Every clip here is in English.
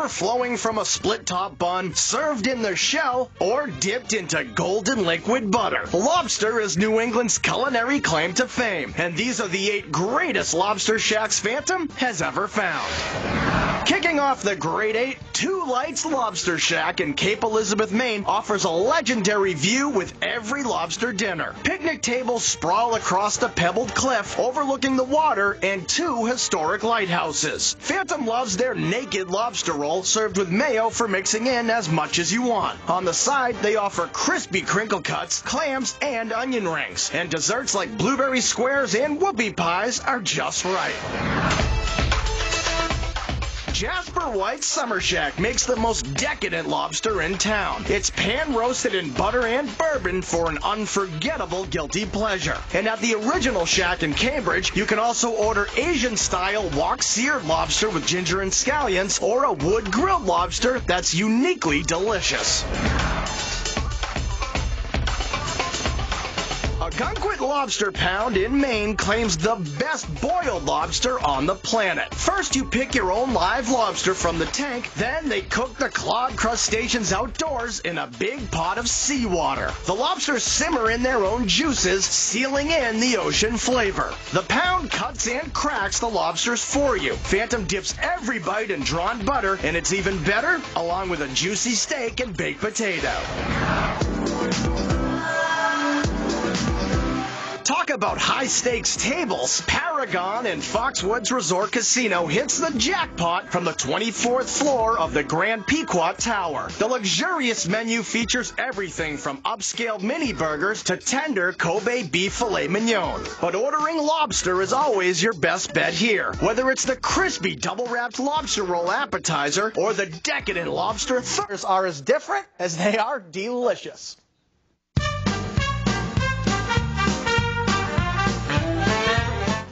overflowing from a split-top bun, served in the shell, or dipped into golden liquid butter. Lobster is New England's culinary claim to fame, and these are the 8 greatest lobster shacks Phantom has ever found. Kicking off the Great 8, Two Lights Lobster Shack in Cape Elizabeth, Maine offers a legendary view with every lobster dinner. Picnic tables sprawl across the pebbled cliff, overlooking the water and 2 historic lighthouses. Phantom loves their naked lobster roll, served with mayo for mixing in as much as you want. On the side, they offer crispy crinkle cuts, clams, and onion rings. And desserts like blueberry squares and whoopie pies are just right. Jasper White's Summer Shack makes the most decadent lobster in town. It's pan-roasted in butter and bourbon for an unforgettable guilty pleasure. And at the original shack in Cambridge, you can also order Asian-style wok-seared lobster with ginger and scallions, or a wood-grilled lobster that's uniquely delicious. Gunkwit Lobster Pound in Maine claims the best boiled lobster on the planet. First, you pick your own live lobster from the tank, then they cook the clawed crustaceans outdoors in a big pot of seawater. The lobsters simmer in their own juices, sealing in the ocean flavor. The pound cuts and cracks the lobsters for you. Phantom dips every bite in drawn butter, and it's even better along with a juicy steak and baked potato. Talk about high-stakes tables. Paragon in Foxwoods Resort Casino hits the jackpot from the 24th floor of the Grand Pequot Tower. The luxurious menu features everything from upscale mini burgers to tender Kobe beef filet mignon. But ordering lobster is always your best bet here. Whether it's the crispy double-wrapped lobster roll appetizer or the decadent lobster thirst are as different as they are delicious.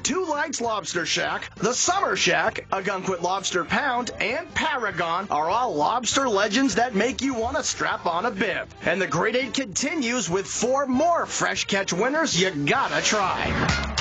Two Lights Lobster Shack, the Summer Shack, a Gunkwit Lobster Pound, and Paragon are all lobster legends that make you want to strap on a bib. And the Great 8 continues with 4 more fresh catch winners you gotta try.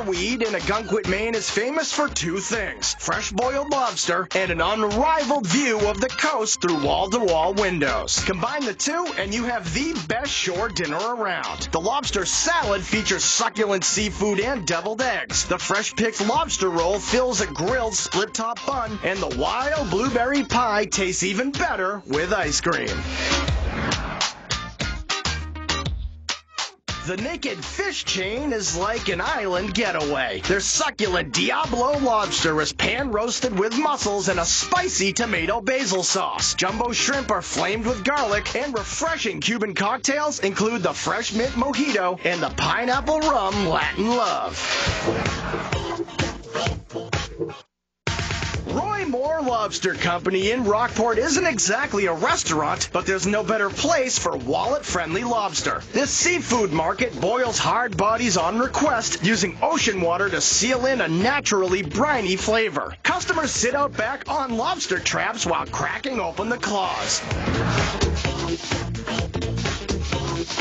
Weed in Gunkwit, Maine is famous for 2 things: fresh boiled lobster and an unrivaled view of the coast through wall-to-wall windows. Combine the 2 and you have the best shore dinner around. The lobster salad features succulent seafood and deviled eggs. The fresh-picked lobster roll fills a grilled split-top bun, and the wild blueberry pie tastes even better with ice cream. The Naked Fish chain is like an island getaway. Their succulent Diablo lobster is pan-roasted with mussels and a spicy tomato basil sauce. Jumbo shrimp are flamed with garlic, and refreshing Cuban cocktails include the fresh mint mojito and the pineapple rum Latin love. Roy Moore Lobster Company in Rockport isn't exactly a restaurant, but there's no better place for wallet-friendly lobster. This seafood market boils hard bodies on request, using ocean water to seal in a naturally briny flavor. Customers sit out back on lobster traps while cracking open the claws.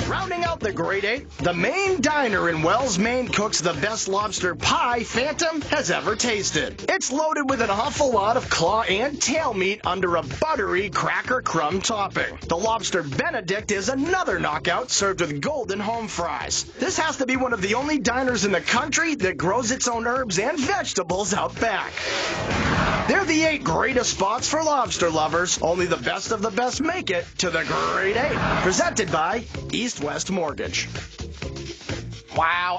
Rounding out the Great 8, the Maine Diner in Wells, Maine cooks the best lobster pie Phantom has ever tasted. It's loaded with an awful lot of claw and tail meat under a buttery cracker crumb topping. The Lobster Benedict is another knockout, served with golden home fries. This has to be one of the only diners in the country that grows its own herbs and vegetables out back. They're the 8 greatest spots for lobster lovers. Only the best of the best make it to the Great 8. Presented by East West Mortgage. Wow,